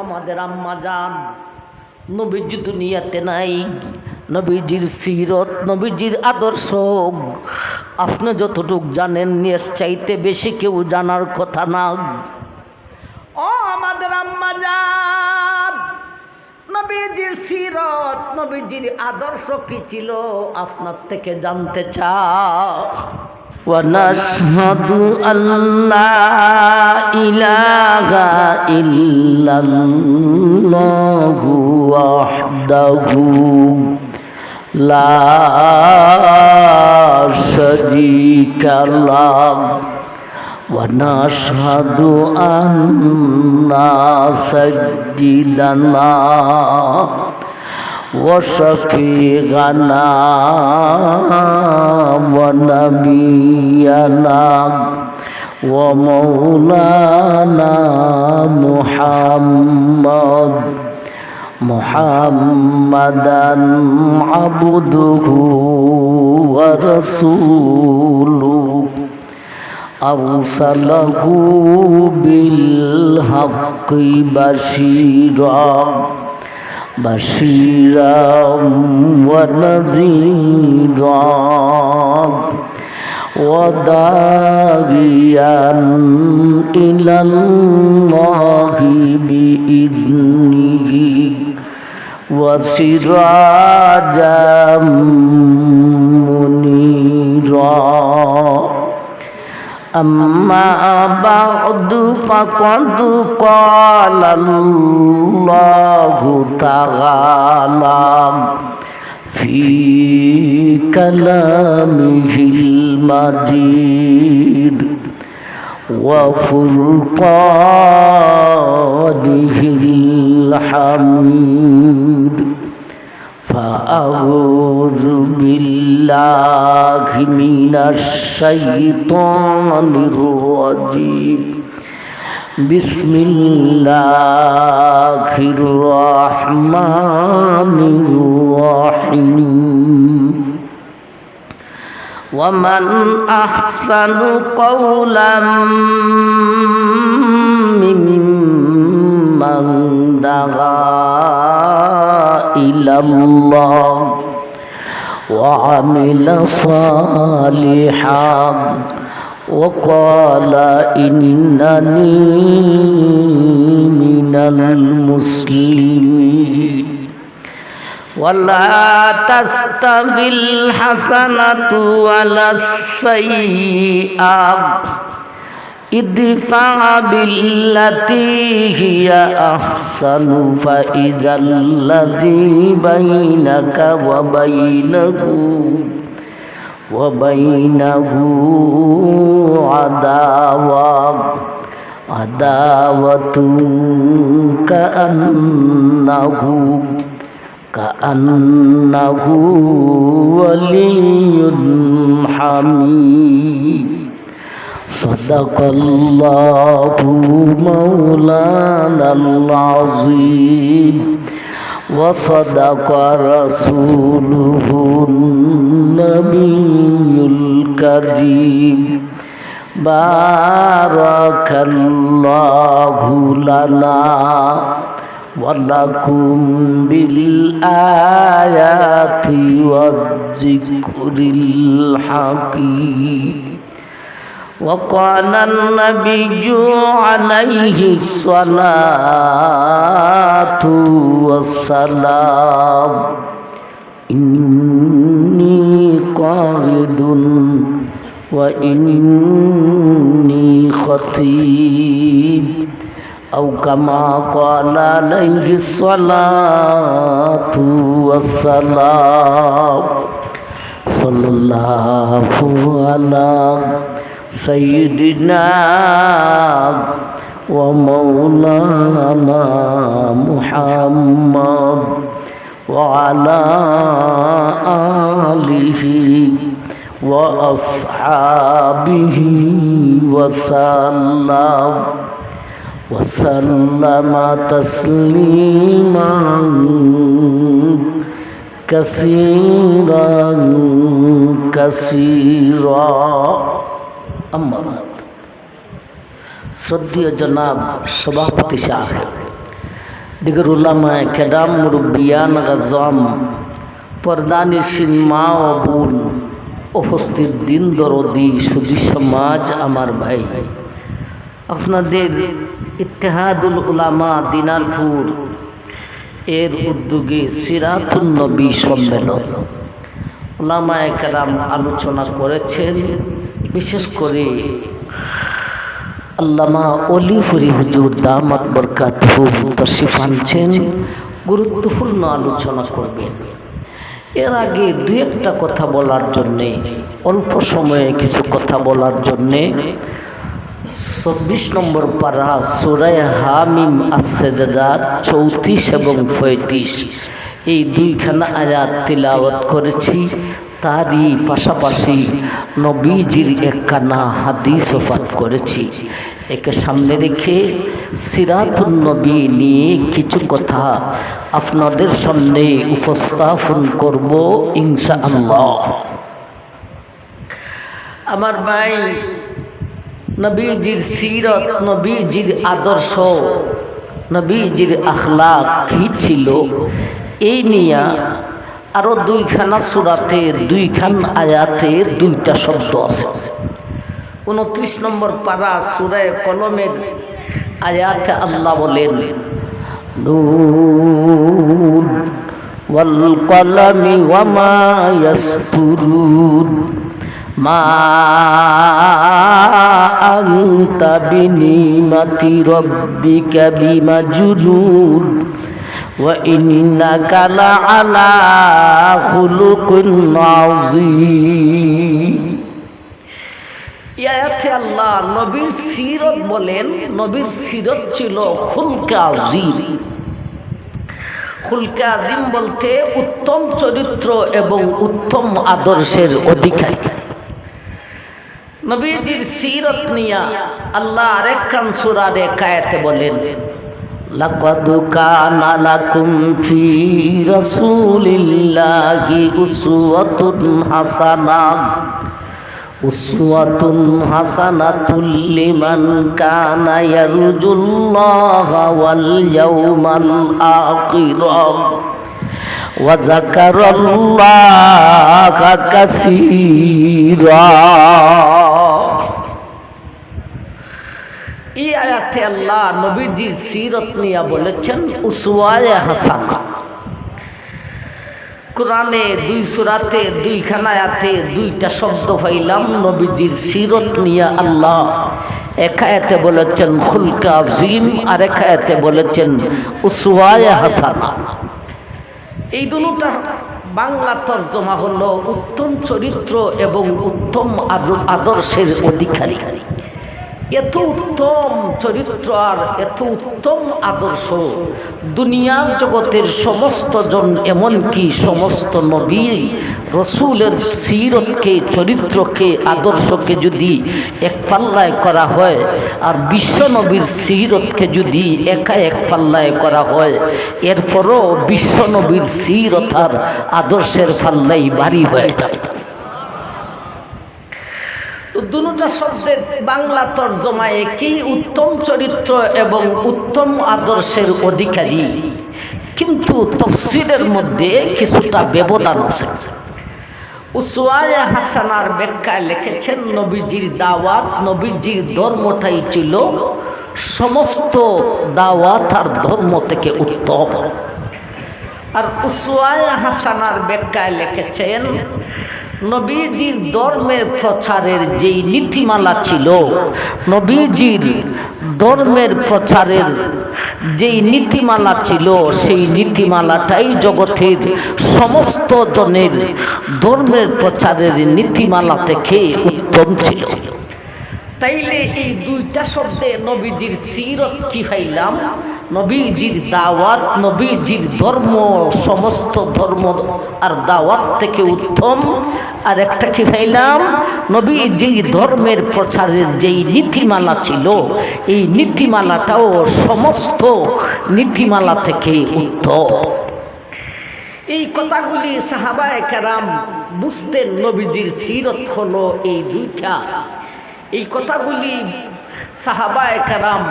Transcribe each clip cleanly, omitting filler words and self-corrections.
আমাদের আম্মা জান, নবীজি দুনিয়াতে নাই, নবীজির সিরত, নবীজির আদর্শ আপনি যতটুক জানেন এর চাইতে বেশি কেউ জানার কথা না। ও আমাদের আম্মা জান, নবীজির সিরত, নবীজির আদর্শ কি ছিল আপনার থেকে জানতে চাও। ونشهد أن لا إله إلا الله وحده لا شريك له ونشهد أن سيدنا وشفيعنا ونبينا ومولانا محمدا عبده ورسوله أرسله بالحق بشيرا ونذيرا وداعيا إلى الله بإذنه وسراجا منيرا أما بعد فقد قال الله تعالى في كلامه المجيد وفرقانه الحميد فأعوذ بالله من الشيطان الرجيم بسم الله الرحمن الرحيم ومن أحسن قولا ممن دعا إلى الله وعمل صالحا وقال إنني من المسلمين ولا تستوي الحسنة ولا السيئة ادفع بالتي هي أحسن فإذا الذي بينك وبينه عداوة كأنه ولي حميم صدق الله مولانا العظيم وصدق رسوله النبي الكريم بارك الله لنا ولكم بالآيات والذكر الحكيم وقال النبي عليه الصلاة والسلام إني قاعد وإني خطيب أو كما قال عليه الصلاة والسلام صلى الله على سيدنا ومولانا محمد وعلى آله وأصحابه وسلم تسليما كثيرا أما بعد শ্রদ্ধেয় জনাব সভাপতি সাহেব, দিগর উলামায়ে কেরাম, মুরব্বিয়ান আযম, পর্দানিশিন মা ও বোন, উপস্থিত দিন দরদি সুধী সমাজ, আমার ভাই, আপনাদের ইত্তেহাদুল উলামা দিনারপুর এর উদ্যোগে সিরাতুন নবী সম্মেলন উলামায়ে কেরাম আলোচনা করেছেন। বিশেষ করে আল্লামা অলিফুরি হুজুর দামাত বরকাতুহু তশরিফ আনছেন, গুরুত্বপূর্ণ আলোচনা করবেন। এর আগে দুই একটা কথা বলার জন্যে, অল্প সময়ে কিছু কথা বলার জন্যে 24 নম্বর পারা সূরা হামিম আস-সাজদার 34 এবং 35 এই দুইখানা আয়াত তিলাওয়াত করেছি। তারই পাশাপাশি নবীজির একখানা হাদিসও পাঠ করেছি। একে সামনে রেখে সিরাতুন নবী নিয়ে কিছু কথা আপনাদের সামনে উপস্থাপন করব ইনশাআল্লাহ। আমার ভাই, নবীজির সিরত, নবীজির আদর্শ, নবীজির আখলাক কি ছিল, এই নিয়ে আরো দুইখানা সূরাতের দুইখান আয়াতের দুইটা শব্দ আছে। 29 নম্বর পারা সূরা কলমের আয়াতে আল্লাহ বলেন, নুন ওয়াল কলমি ওয়া মা ইয়াসতুরুন মা আনতা বিনিমাতি রাব্বিকা বিমাজনুন ওয়া ইন্নাকা লাআলা খুলুকিন আযীম। এই আয়াতে আল্লাহ নবীর সিরত বলেন, নবীর সিরত ছিল খুলকে আযীম। খুলকে আযীম বলতে উত্তম চরিত্র এবং উত্তম আদর্শের অধিকারী। নবীজির সিরত নিয়া আল্লাহ আরেকখান সূরার এক আয়াতে বলেন, লাকাদ কানা লাকুম ফি রাসূলিল্লাহি উসওয়াতুন হাসানাতুল লিমান কানা ইয়ারজুল্লাহা ওয়াল ইয়াউমাল আখিরা ওয়া যাকারাল্লাহা কাসীরা। এই আয়াতে আল্লাহ নবীজির সিরত নিয়ে বলেছেন উসওয়ায়ে হাসানা। কোরআনে দুই সূরাতে দুইখানা আয়াতে দুইটা শব্দ পাইলাম নবীজির সিরত নিয়ে আল্লাহ। এক আয়াতে বলেছেন খুলকে আযীম, আর এক আয়াতে বলেছেন উসওয়ায়ে হাসানা। এই দুটোটা বাংলা তরজমা হলো উত্তম চরিত্র এবং উত্তম আদর্শের অধিকারী। এত উত্তম চরিত্র আর এত উত্তম আদর্শ দুনিয়ার জগতের সমস্ত জন, এমনকি সমস্ত নবী রসুলের সিরতকে, চরিত্রকে, আদর্শকে যদি এক পাল্লায় করা হয় আর বিশ্ব নবীর সিরতকে যদি একা এক পাল্লায় করা হয়, এরপরও বিশ্ব নবীর সিরত আর আদর্শের পাল্লাই ভারী হয়ে যায়। দুটা শব্দের বাংলা তরজমায় কি উত্তম চরিত্র এবং উত্তম আদর্শের অধিকারী, কিন্তু তাফসীরের মধ্যে কিছুটা ব্যবধান আছে। উসওয়ায়ে হাসানার ব্যাখ্যায় লিখেছেন নবীজির দাওয়াত, নবীজির ধর্মটাই ছিল সমস্ত দাওয়াত আর ধর্ম থেকে উত্তম। আর উসওয়ায়ে হাসানার ব্যাখ্যায় লিখেছেন নবীজির ধর্মের প্রচারের যেই নীতিমালা ছিল, নবীজির ধর্মের প্রচারের যেই নীতিমালা ছিল, সেই নীতিমালাটাই জগতের সমস্ত জনের ধর্মের প্রচারের নীতিমালা থেকে উত্তম ছিল। তাইলে এই দুইটা শব্দে নবীজির সিরত কি পাইলাম? নবীজির দাওয়াত, নবীজির ধর্ম সমস্ত ধর্ম আর দাওয়াত থেকে উত্তম। আর একটা কি পাইলাম? নবীজির ধর্মের প্রচারের যেই নীতিমালা ছিল, এই নীতিমালাটাও সমস্ত নীতিমালা থেকে উত্তম। এই কথাগুলি সাহাবায়ে কেরাম বুঝতেন। নবীজির সিরত হলো এই দুইটা। এই কথাগুলি সাহাবায়ে কেরাম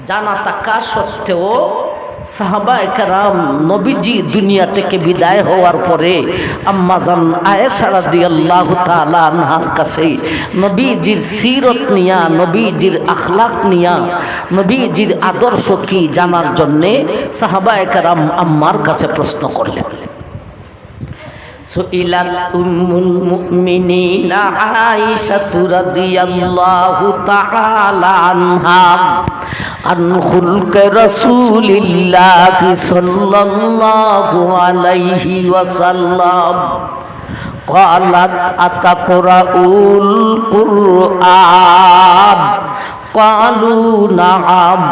জানা থাকা সত্ত্বেও সাহাবায়ে কেরাম নবীজি দুনিয়া থেকে বিদায় হওয়ার পরে আম্মা জান আয়েশা রাদিয়াল্লাহু তাআলা আনহার কাছে নবীজির সিরত নিয়া, নবীজির আখলাক নিয়া, নবীজির আদর্শ কি জানার জন্যে সাহাবায়ে কেরাম আম্মার কাছে প্রশ্ন করলেন। সুইলাত উম্মুল মুমিনিনা আয়েশা রাদিয়াল্লাহু তাআলা আনহা আন খুলক রাসূলিল্লাহ সাল্লাল্লাহু আলাইহি ওয়াসাল্লাম ক্বালাত আতাকরাউল কুরআন ক্বালু নাআম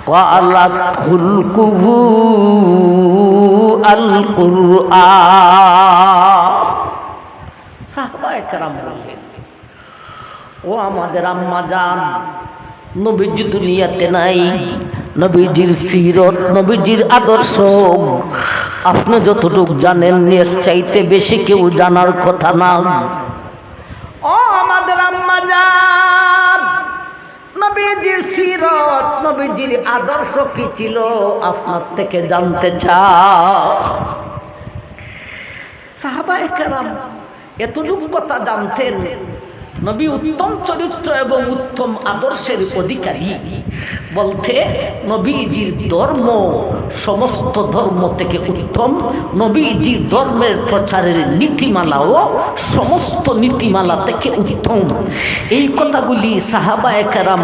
ক্বালাত খুলকুহু আল কুরআন। সাহাবায়ে কেরাম বললেন, ও আমাদের আম্মা জান, নবীজি দুনিয়াতে নাই, নবীজির সিরত, নবীজির আদর্শ আপনি যতটুকু জানেন এর চাইতে বেশি কেউ জানার কথা না। ও আমাদের আম্মা জান, নবীজির সিরত, নবীজির আদর্শ কি ছিল আপনার থেকে জানতে চাও। সাহাবায়ে কেরাম এতটুকু কথা জানতেন, নবী উত্তম চরিত্র এবং উত্তম আদর্শের অধিকারী বলতে নবীজির ধর্ম সমস্ত ধর্ম থেকে উত্তম, নবীজির ধর্মের প্রচারের নীতিমালাও সমস্ত নীতিমালা থেকে উত্তম। এই কথাগুলি সাহাবায়ে কেরাম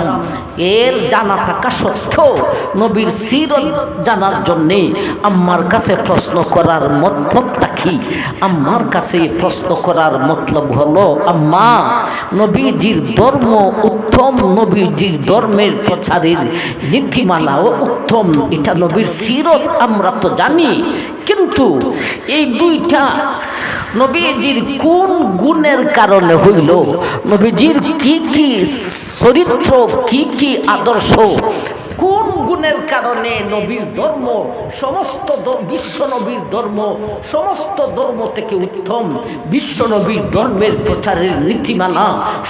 এর জানা থাকা সত্ত্বেও নবীর সিরত জানার জন্যে আম্মার কাছে প্রশ্ন করার মতলবটা কি? আম্মার কাছে প্রশ্ন করার মতলব হলো, আম্মা নবীজির ধর্ম উত্তম, নবীজির ধর্মের প্রচারের নীতিমালাও উত্তম, এটা নবীর সিরত আমরা তো জানি, কিন্তু এই দুইটা নবীজির কোন গুণের কারণে হইল, নবীজির কি কি চরিত্র, কি কি আদর্শ, কোন গুণের কারণে নবীর ধর্ম সমস্ত বিশ্ব নবীর ধর্ম সমস্ত ধর্ম থেকে উত্তম, বিশ্ব নবীর ধর্মের প্রচারের নীতিমালা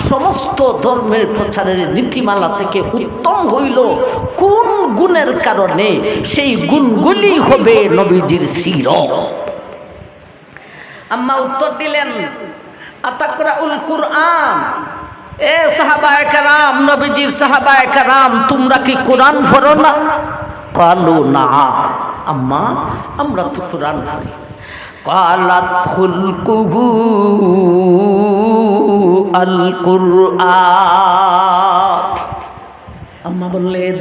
সমস্ত ধর্মের প্রচারের নীতিমালা থেকে উত্তম হইল কোন গুণের কারণে, সেই গুণগুলি হবে নবীজির সিরত। আম্মা উত্তর দিলেন, আতাকরাউল কুরআন। এ সাহাবায়ে কেরাম, নবীজির সাহাবায়ে কেরাম, তোমরা কি কোরআন পড়ো না? ক্বালু না, আম্মা আমরা তো কোরআন পড়ি। ক্বালাত খুলকুহু আল কুরআন। আম্মা বললেন,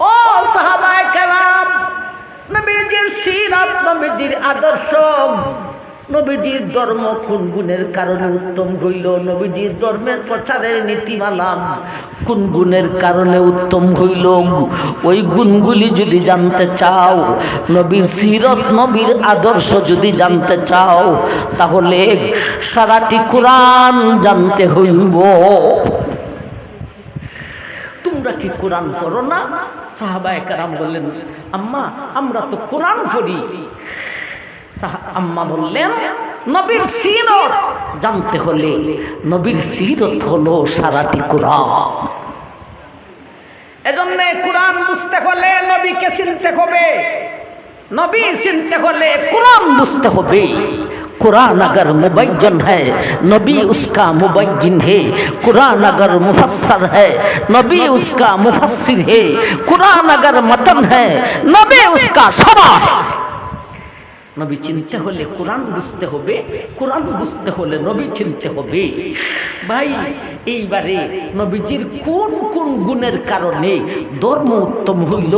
ও সাহাবায়ে কেরাম, নবীজির সিরাত, নবীজির আদর্শ, নবীজির ধর্ম কোন গুণের কারণে উত্তম হইল, নবীজির ধর্মের প্রচারের নীতিমালা কোন গুণের কারণে উত্তম হইল, ওই গুণগুলি যদি জানতে চাও, নবীর সিরত, নবীর আদর্শ যদি জানতে চাও, তাহলে সারাটি কোরআন জানতে হইব। তোমরা কি কোরআন পড়ো না? সাহাবায়ে কেরাম বললেন, আম্মা আমরা তো কোরআন পড়ি। আম্মা বললেন, নবীর সিরত জানতে হলে, নবীর সিরত হলো সারাটি কোরআন। এজন্য কোরআন বুঝতে হলে নবীকে চিনতে হবে, নবী চিনতে হলে কোরআন বুঝতে হবে। कुरान अगर मुबय्यन है नबी उसका मुबय्यिन है, कुरान अगर मुफस्सर है नबी उसका मुफस्सिर है, कुरान अगर मतन है नबी उसका शरह है। নবী চিনতে হলে কোরআন বুঝতে হবে, কোরআন বুঝতে হলে নবী চিনতে হবে। ভাই, এইবারে নবীজির কোন কোন গুণের কারণে ধর্ম উত্তম হইল,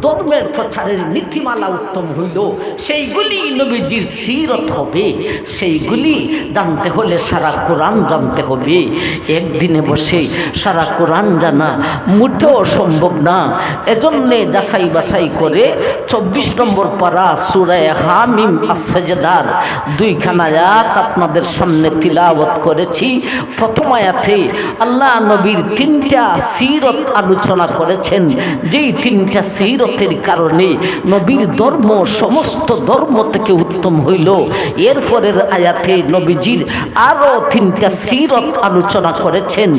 ধর্মের প্রচারের নীতিমালা উত্তম হইল, সেইগুলি নবীজির সিরত হবে। সেইগুলি জানতে হলে সারা কোরআন জানতে হবে। একদিনে বসে সারা কোরআন জানা মোটেও সম্ভব না। এজন্যে যাচাই বাছাই করে 24 নম্বর পারা সূরা হামিম হামিম আস-সাজদার দুইখানা আয়াত আপনাদের সামনে তিলাওয়াত করেছি। প্রথম আয়াতে আল্লাহ নবীর তিনটা সিরত আলোচনা করেছেন, যেই তিনটা সিরতের কারণে নবীর ধর্ম সমস্ত ধর্ম থেকে উত্তম হইল। এরপরের আয়াতে নবীজির আরো তিনটা সিরত আলোচনা করেছেন,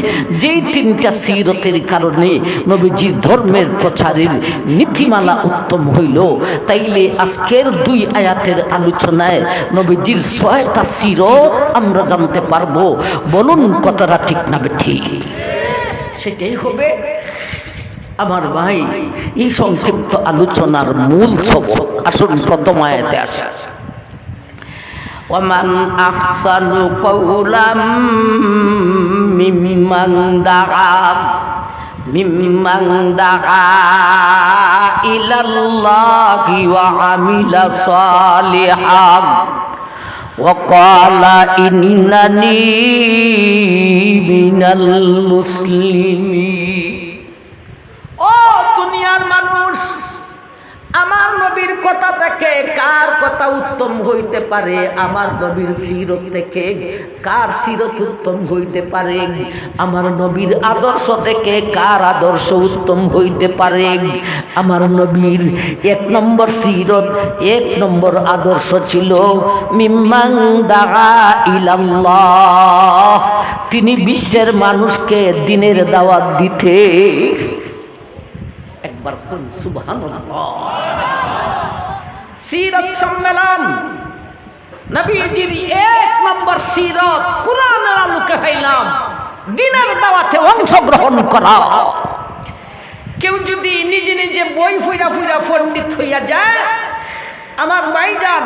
যেই তিনটা সিরতের কারণে নবীজির ধর্মের প্রচারের নীতিমালা উত্তম হইল। তাইলে আজকের দুই আয়াতের আলোচনায় নবীজির 6টা সিরত আমরা জানতে পারবো। বলুন কথাটা ঠিক না ঠিক? সেটাই হবে আমার ভাই এই সংক্ষিপ্ত আলোচনার মূল সবক। আসুন প্রথম আয়াতে আসে, ওয়ামান আহসানু কওলাম মিম্মান দাআ ইলাল্লাহি ওয়া আমিলা সালিহান ওয়া ক্বালা ইন্নানি মিনাল মুসলিমিন। ও দুনিয়ার মানুষ, আমার নবীর কথা থেকে কার কথা উত্তম হইতে পারে? আমার নবীর সিরত থেকে কার সিরত উত্তম হইতে পারে? আমার নবীর আদর্শ থেকে কার আদর্শ উত্তম হইতে পারে? আমার নবীর 1 নম্বর সিরত, 1 নম্বর আদর্শ ছিল মিম্মান দাআ ইলাল্লাহ, তিনি বিশ্বের মানুষকে দ্বীনের দাওয়াত দিতে। একবার বলুন সুবহানাল্লাহ। সিরত সম্মেলন, নবীজির 1 নম্বর সিরত কুরআনের আলোকে হইলাম দ্বীনের দাওয়াতে অংশগ্রহণ করা। কেউ যদি নিজে নিজে বই ফুইরা ফুইরা পণ্ডিত হইয়া যায়, আমার ভাইজান,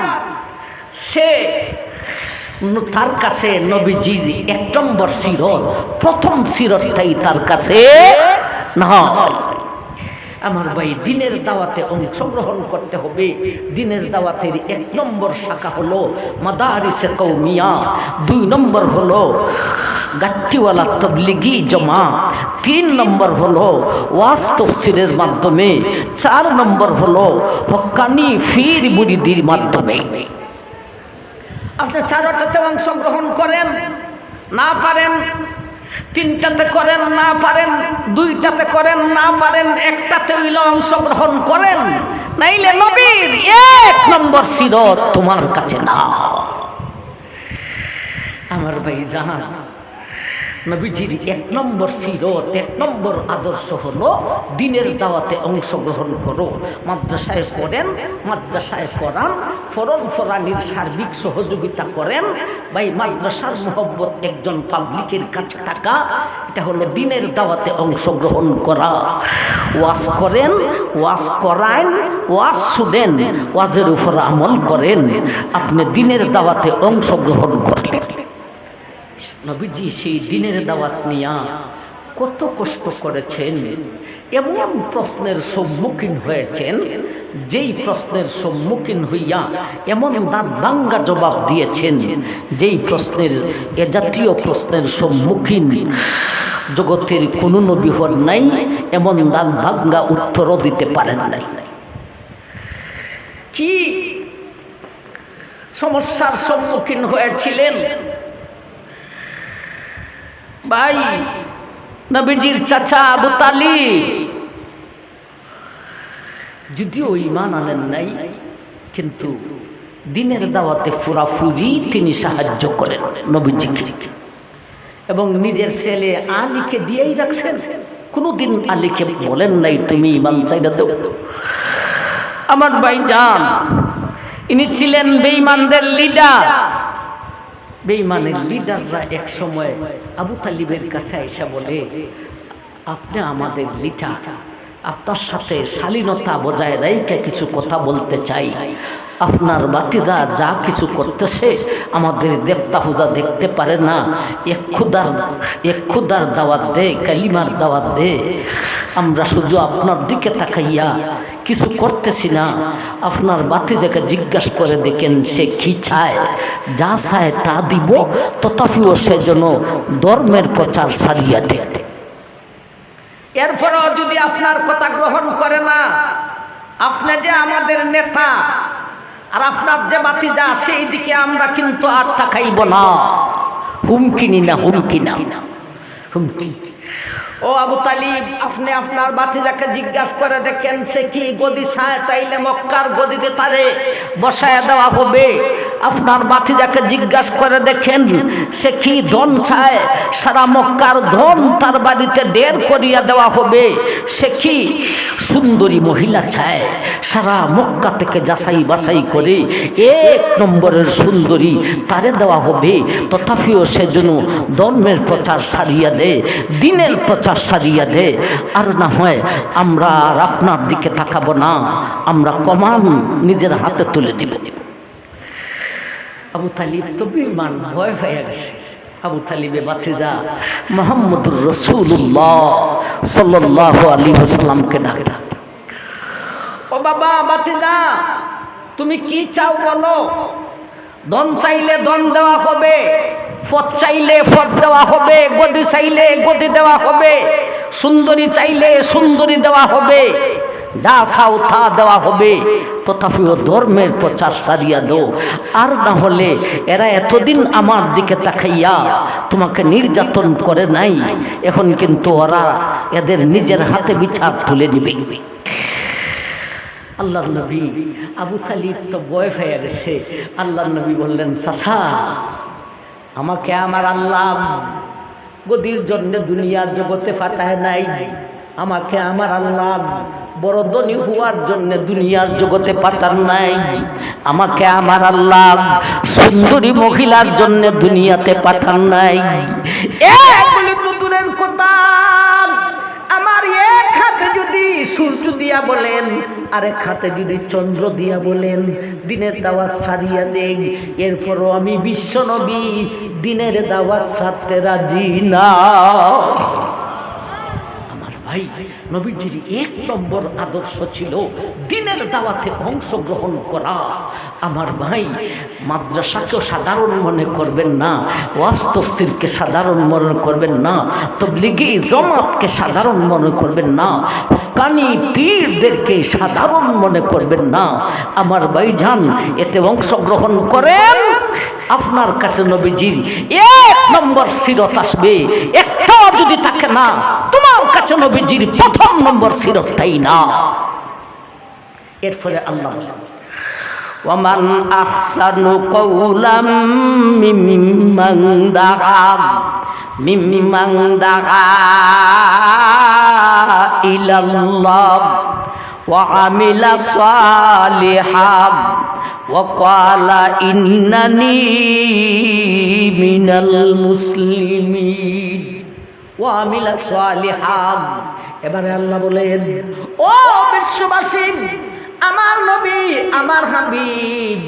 সে তার কাছে নবীজির 1 নম্বর সিরত, প্রথম সিরতটাই তার কাছে না। আমার ভাই, দ্বীনের দাওয়াতে অংশগ্রহণ করতে হবে। দ্বীনের দাওয়াতের 1 নম্বর শাখা হলো মাদারিসে কওমিয়া, 2 নম্বর হলো গাট্টিওয়ালা তবলিগি জমাত, 3 নম্বর হলো ওয়াজ তাফসীরের মাধ্যমে, 4 নম্বর হলো হক্কানি ফির মুরিদির মাধ্যমে। আপনি 4টাতে অংশগ্রহণ করেন, না পারেন 3টাতে করেন, না পারেন 2টাতে করেন, না পারেন 1টাতে হইলে অংশগ্রহণ করেন, নাইলে নবীর 1 নম্বর সিরত তোমার কাছে না। আমার ভাই জাহান, নবীজির 1 নম্বর সিরত, 1 নম্বর আদর্শ হলো দ্বীনের দাওয়াতে অংশগ্রহণ করো। মাদ্রাসায় পড়েন, মাদ্রাসায় পড়ান, ফরানির সার্বিক সহযোগিতা করেন। ভাই, মাদ্রাসার মোহব্বত, একজন পাবলিকের কাছে থাকা, এটা হলো দ্বীনের দাওয়াতে অংশগ্রহণ করা। ওয়াজ করেন, ওয়াজ করান, ওয়াজ শুনেন, ওয়াজের উপর আমল করেন, আপনি দ্বীনের দাওয়াতে অংশগ্রহণ করলেন। নবীজি সেই দ্বীনের দাওয়াত নিয়া কত কষ্ট করেছেন, এমন প্রশ্নের সম্মুখীন হয়েছেন, যেই প্রশ্নের সম্মুখীন হইয়া এমন দাঁত ভাঙ্গা জবাব দিয়েছেন, যেই প্রশ্নের, এ জাতীয় প্রশ্নের সম্মুখীন জগতের কোনো নবী হন নাই, এমন দাঁত ভাঙ্গা উত্তরও দিতে পারেন নাই। কি সমস্যার সম্মুখীন হয়েছিলেন ভাই? নবীজির চাচা আবু তালিব যদিও ঈমান আনেন নাই, কিন্তু দ্বীনের দাওয়াতে পুরাপুরি তিনি সাহায্য করেন নবীজিকে, এবং নিজের ছেলে আলীকে দিয়েই রাখছেন। কোনোদিন আলীকে বলেন নাই তুমি ঈমান চাইরা দাও। আমার ভাইজান, ইনি ছিলেন বেঈমানদের লিডার। বেঈমানের লিডাররা এক সময় আবু তালিবের কাছে এসে বলে, আপনি আমাদের লিডার, আপনার সাথে শালীনতা বজায় রেখে কিছু কথা বলতে চাই। আপনার বাতিজা যা কিছু করতেছে, আমাদের দেবতা পূজা দেখতে পারে না, এক খুদার দাওয়াত দে, কালিমার দাওয়াত দে। আমরা শুধু আপনার দিকে তাকাইয়া কিছু করতেছি না। আপনার বাতিজাকে জিজ্ঞাসা করে দেখেন সে কি চায়, যা চায় তা দিব, তথাপিও সে যেন ধর্মের প্রচার ছাড়িয়া দেয়। এরপরও যদি আপনার কথা গ্রহণ করে না, আপনি যে আমাদের নেতা, আর আপনার যে ভাতিজা সেই দিকে আমরা কিন্তু আর তাকাইব না। হুমকি না, হুমকি না, হুমকি। ও আবু তালিব, আপনি আপনার ভাতিজাকে জিজ্ঞাসা করে দেখেন সে কি গদি চায়, তাইলে মক্কার গদিতে তারে বসায় দেওয়া হবে। আপনার ভাতিজাকে জিজ্ঞাসা করে দেখেন সে কি ধন চায়, সারা মক্কার ধন তার বাড়িতে ঢের করিয়া দেওয়া হবে। সে কি সুন্দরী মহিলা চায়, সারা মক্কা থেকে যাচাই বাছাই করে 1 নম্বরের সুন্দরী তারে দেওয়া হবে। তথাপিও সেজন্য ধর্মের প্রচার সারিয়া দেয়, দিনের প্রচার সারিয়া দে। আর না হয় আমরা আর আপনার দিকে তাকাবো না, আমরা কমান নিজের হাতে তুলে দিব। আবু তালিব তো বিমান ভয় পেয়ে গেছে। আবু তালিবে ভাতিজা মুহাম্মদুর রাসূলুল্লাহ সাল্লাল্লাহু আলাইহি ওয়াসাল্লামকে ডাকে, ও বাবা ভাতিজা তুমি কি চাও বলো? ধন চাইলে ধন দেওয়া হবে, পদ চাইলে পদ দেওয়া হবে, গদি চাইলে গদি দেওয়া হবে, সুন্দরী চাইলে সুন্দরী দেওয়া হবে, যা চাও তা দেওয়া হবে। তথাপিও ধর্মের প্রচার সারিয়া দাও। আর না হলে এরা এতদিন আমার দিকে তাকাইয়া তোমাকে নির্যাতন করে নাই, এখন কিন্তু ওরা এদের নিজের হাতে বিচার তুলে দিবে। আল্লাহর নবী আবু তালিব তো ভয় পেয়ে গেছে। আল্লাহর নবী বললেন, চাচা আমাকে আমার আল্লাহ গদির জন্য দুনিয়ার জগতে পাঠায় নাই, আমাকে আমার আল্লাহ বড় ধনী হওয়ার জন্য দুনিয়ার জগতে পাঠান নাই, আমাকে আমার আল্লাহ সুন্দরী মহিলার জন্য দুনিয়াতে পাঠান নাই। এগুলি তো দূরের কথা, আমার এক হাতে যদি সূর্য দিয়া বলেন, আরেক হাতে যদি চন্দ্র দিয়া বলেন, দিনের দাওয়াত ছাড়িয়া দেই, এরপরও আমি বিশ্ব নবী দিনের দাওয়াত ছাড়তে রাজি না। আমার ভাই নবীজির 1 নম্বর আদর্শ ছিল দিনের দাওয়াতে অংশগ্রহণ করা। আমার ভাই মাদ্রাসাকেও সাধারণ মনে করবেন না, ওয়াজ তাফসীরকে সাধারণ মনে করবেন না, তাবলীগি জামাতকে সাধারণ মনে করবেন না, কানি পীরদেরকে সাধারণ মনে করবেন না। আমার ভাইজান এতে অংশগ্রহণ করেন, আপনার কাছে নবীজির 1 নম্বর সিরত আসবে। একটাও যদি থাকে না, তোমার কাছে নবীজির 1ম নম্বর সিরতটাই না। এরপরে আল্লাহ বলেন, ওয়ামান আহসানু কওলাম মিম্মান দাআ ইলাল্লাহ ওয়া আমিলা সালিহান ওয়া ক্বালা ইন্নানি মিনাল মুসলিমিন ওয়া আমিলা সালিহান। এবারে আল্লাহ বলেন, ও বিশ্ববাসী, আমার নবী আমার হাবিব,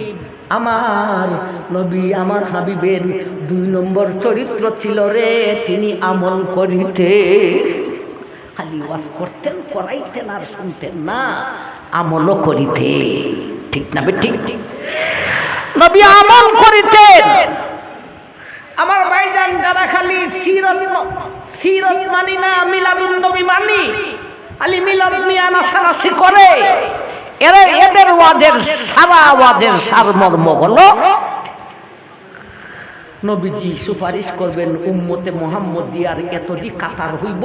আমার নবী আমার হাবিবের 2 নম্বর চরিত্র ছিল রে, তিনি আমল করিতে। খালি ওয়াজ করতেন, করাইতেন আর শুনতেন না, আমলও করিতে। ঠিক না? ঠিক ঠিক, নবী আমল করিতেন। আমার ভাইজান যারা খালি সিরত মানি না, মিলাদুন নবী মানি, খালি মিলাদ নিয়ে নাচানাচি করে, এদের ওয়াজের সারা ওয়াজের সারমর্ম হলো নবীজি সুপারিশ করবেন উম্মতে মুহাম্মদিয়ার এতটি কাতার হইব,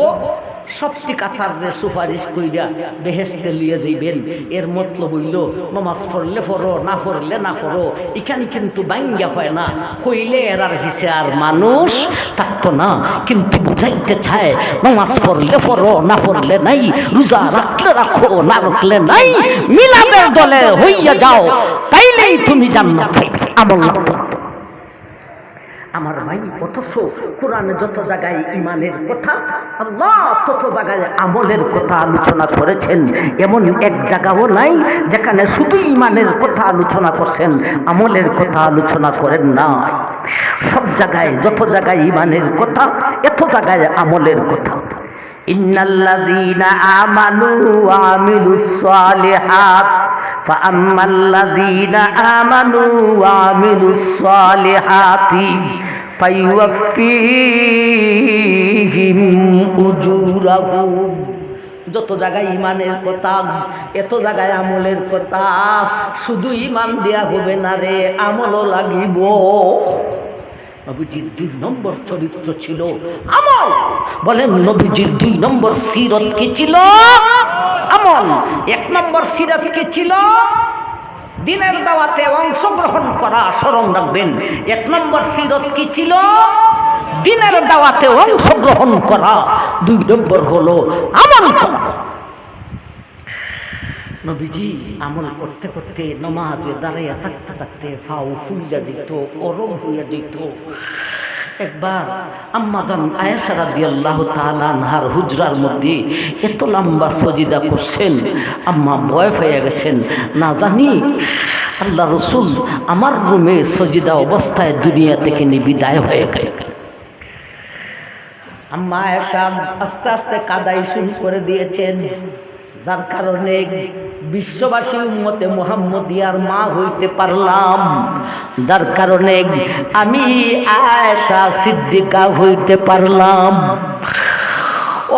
সবটি কাতারে সুপারিশ কইরা বেহেশতে লিয়ে যাইবেন। এর মতলব হইল নমাজ পড়লে পড়ো, না পড়লে না পড়ো। এখানে কিন্তু বাঙ্গা হয় না, কইলে এরার হিসে আর মানুষ থাকতো না। কিন্তু বুঝাইতে চায় নমাজ পড়লে পড়ো, না পড়লে নাই, রোজা রাখলে রাখো, না রাখলে নাই, মিলাদের দলে হইয়া যাও, তাইলেই তুমি জান্নাত পাইবে। আমল লাগতো আমার ভাই। অথচ কোরআনে যত জায়গায় ইমানের কথা, আল্লাহ তত জায়গায় আমলের কথা আলোচনা করেছেন। এমন এক জায়গাও নাই যেখানে শুধু ইমানের কথা আলোচনা করছেন, আমলের কথা আলোচনা করেন না। সব জায়গায় যত জায়গায় ইমানের কথা, এত জায়গায় আমলের কথা। ইন্নাল্লাযীনা আমানু ওয়া আমিলুস সালিহাত ফাআম্মাল্লাযীনা আমানু ওয়া আমিলুস সালিহাতি ফায়ুওয়াফফীহিম উজুরাহুম যত জায়গায় ইমানের কথা, এত জায়গায় আমলের কথা। শুধু ইমান দেয়া হবে না রে, আমলও লাগিব। নবীজির 2 নম্বর চরিত্র ছিল আমল। বলেন নবীজির 2 নম্বর সিরত কি ছিল? আমল। 1 নম্বর সিরত কি ছিল? দিনের দাওয়াতে অংশগ্রহণ করা। স্মরণ রাখবেন, 1 নম্বর সিরত কি ছিল? দিনের দাওয়াতে অংশগ্রহণ করা। 2 নম্বর হলো আমল করা। নবীজি আমল করতে করতে নামাজে দাঁড়াইয়া থাকতে থাকতে ফাউ ফুলিয়া যেত, অরম হইয়া যেত। একবার আম্মাজান আয়েশা রাদিয়াল্লাহু তাআলা আনহার হুজরার মধ্যে এত লম্বা সজিদা করছেন, আম্মা ভয় পেয়ে গেছেন, না জানি আল্লাহ রসুল আমার রুমে সজিদা অবস্থায় দুনিয়া থেকে বিদায় হয়ে গেল। আম্মা আয়েশা আস্তে আস্তে কাদাই শুরু করে দিয়েছেন, যার কারণে বিশ্ববাসী উম্মতে মুহাম্মদিয়ার মা হইতে পারলাম, যার কারণে আমি আয়েশা সিদ্দিকা হইতে পারলাম।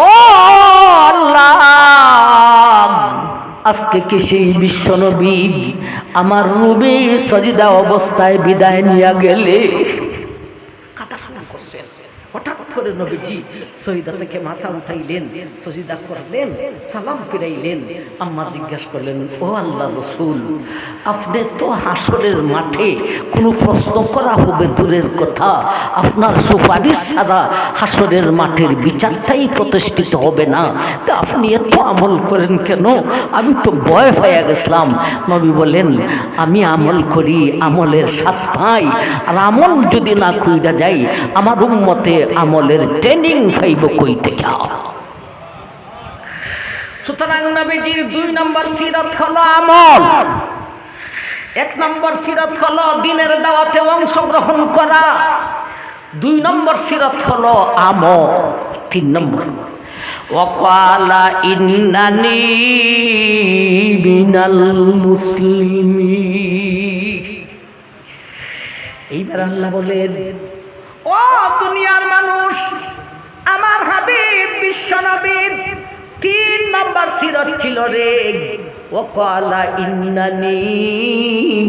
ও আল্লাহ, আজকে কি সেই বিশ্বনবী আমার রুমে সজিদা অবস্থায় বিদায় নিয়ে গেলে? কাদা শুরু করছেন। হঠাৎ করে নবীজি সজিদা থেকে মাথা উঠাইলেন, সজিদা করলেন, সালাম ফিরাইলেন। আম্মা জিজ্ঞাসা করলেন, ও আল্লাহ রসুল, আপনি তো হাসরের মাঠে কোনো প্রশ্ন করা হবে দূরের কথা, আপনার সুপারিশ ছাড়া হাসরের মাঠের বিচারটাই প্রতিষ্ঠিত হবে না, তা আপনি এত আমল করেন কেন? আমি তো ভয় হয়ে গেছিলাম। নবী বলেন, আমি আমল করি, আমলের স্বাদ পাই, আর আমল যদি না কইরা যাই আমার উম্মতে আমলের ট্রেনিং পাইব কই থেকে। সুতরাং নবীজির 2 নম্বর সিরাত হলো আমল। 1 নম্বর সিরাত হলো দিনের দাওয়াতে অংশগ্রহণ করা। 2 নম্বর সিরাত হলো আমল। 3 নম্বর ওয়াকালা ইন্নানি মিনাল মুসলিমিন। এইবার আল্লাহ বলেন, ও দুনিয়ার মানুষ, আমার হাবিব বিশ্বনবীর 3 নম্বর সিরত ছিল রে, ওয়াকালা ইন্নানি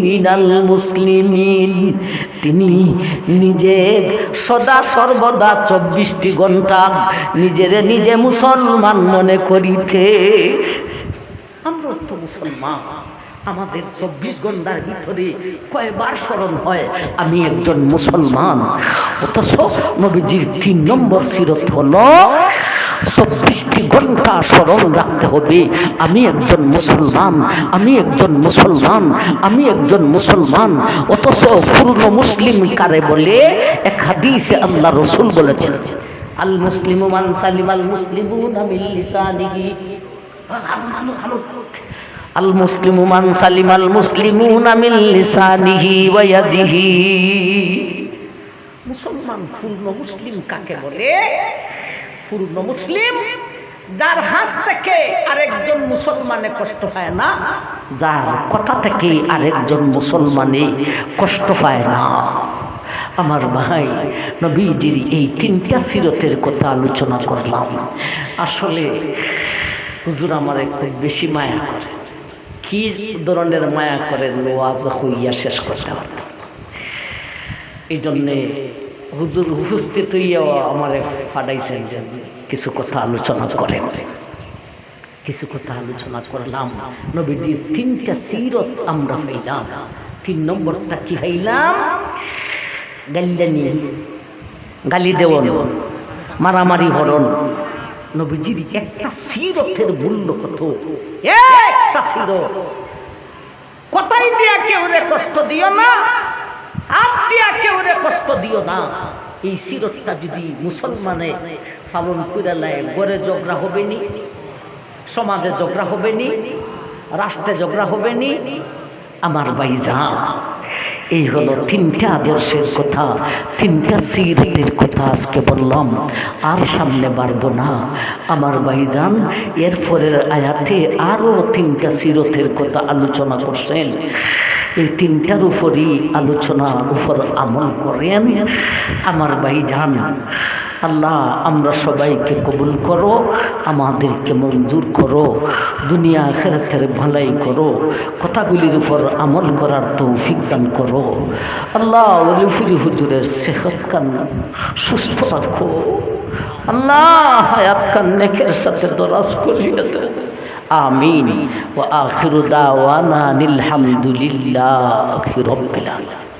মিনাল মুসলিমিন। তিনি নিজে সদা সর্বদা 24টি ঘন্টা নিজেরে নিজে মুসলমান মনে করিতে। আমরা তো মুসলমান, আমাদের 24 ঘন্টার ভিতরে কয়বার স্মরণ হয় আমি একজন মুসলমান। অথচ নবীজির 3 নম্বর সিরত হলো 24টি ঘন্টা স্মরণ রাখতে হবে আমি একজন মুসলমান, আমি একজন মুসলমান, আমি একজন মুসলমান। অথচ পূর্ণ মুসলিম কারে বলে? এক হাদিসে আল্লাহ রসুল বলেছেন, আল মুসলিমু মান সালিমাল মুসলিমুনা মিন লিসানিহি আল মুসলিমু মান সালিমাল মুসলিমুনা মিন লিসানিহি ওয়া ইয়াদিহি। মুসলমান পূর্ণ মুসলিম কাকে বলে? পূর্ণ মুসলিম যার হাত থেকে আরেকজন মুসলমানে কষ্ট পায় না, যার কথা থেকে আরেকজন মুসলমানে কষ্ট পায় না। আমার ভাই, নবীজির এই 3টা সিরতের কথা আলোচনা করলাম। আসলে হুজুর আমারে খুব বেশি মায়া করে। কি ধরনের মায়া করেন ওয়াজ হইয়া শেষ করতে পারতাম। এই জন্যে হুজুর উপস্থিত হইয়াও আমারে ফাটাইছেন যে কিছু কথা আলোচনা করেন। কিছু কথা আলোচনা করলাম। নবীজির 3টা সিরত আমরা পাইলাম। 3 নম্বরটা কি পাইলাম? গাল্লানি, গালি দেওয়ান, মারামারি হরণ। নবীজির একটা সিরতের মূল্য কত? একটা সিরত। কথাই দিয়া কেউ রে কষ্ট দিও না, হাত দিয়া কেউ রে কষ্ট দিও না। এই সিরতটা যদি মুসলমানে পালন করে নেয়, ঘরে ঝগড়া হবে নি, সমাজে ঝগড়া হবে নি, রাষ্ট্রে ঝগড়া হবে নি। আমার ভাইজান, এই হলো 3টা আদর্শের কথা, 3টা সিরতের কথা আজকে বললাম। আর সামনে বাড়বো না আমার ভাইজান। এরপরের আয়াতে আরও 3টা সিরতের কথা আলোচনা করছেন। এই 3টার উপরই আলোচনার উপর আমল করেন আমার ভাইজান। আল্লাহ আমরা সবাইকে কবুল করো, আমাদেরকে মঞ্জুর করো, দুনিয়া আখিরাতের ভালাই করো, কথাগুলির উপর আমল করার তৌফিক দান করো। আল্লাহ ওলি ফুরি হুজুরের সেহত কান সুস্থ রাখো। আল্লাহ হায়াত কান নেকের সাথে দরাজ করিয়ে দাও। আমিন। ওয়া আখিরু দাওয়ানা আনিল হামদুলিল্লাহি রাব্বিল আলামিন।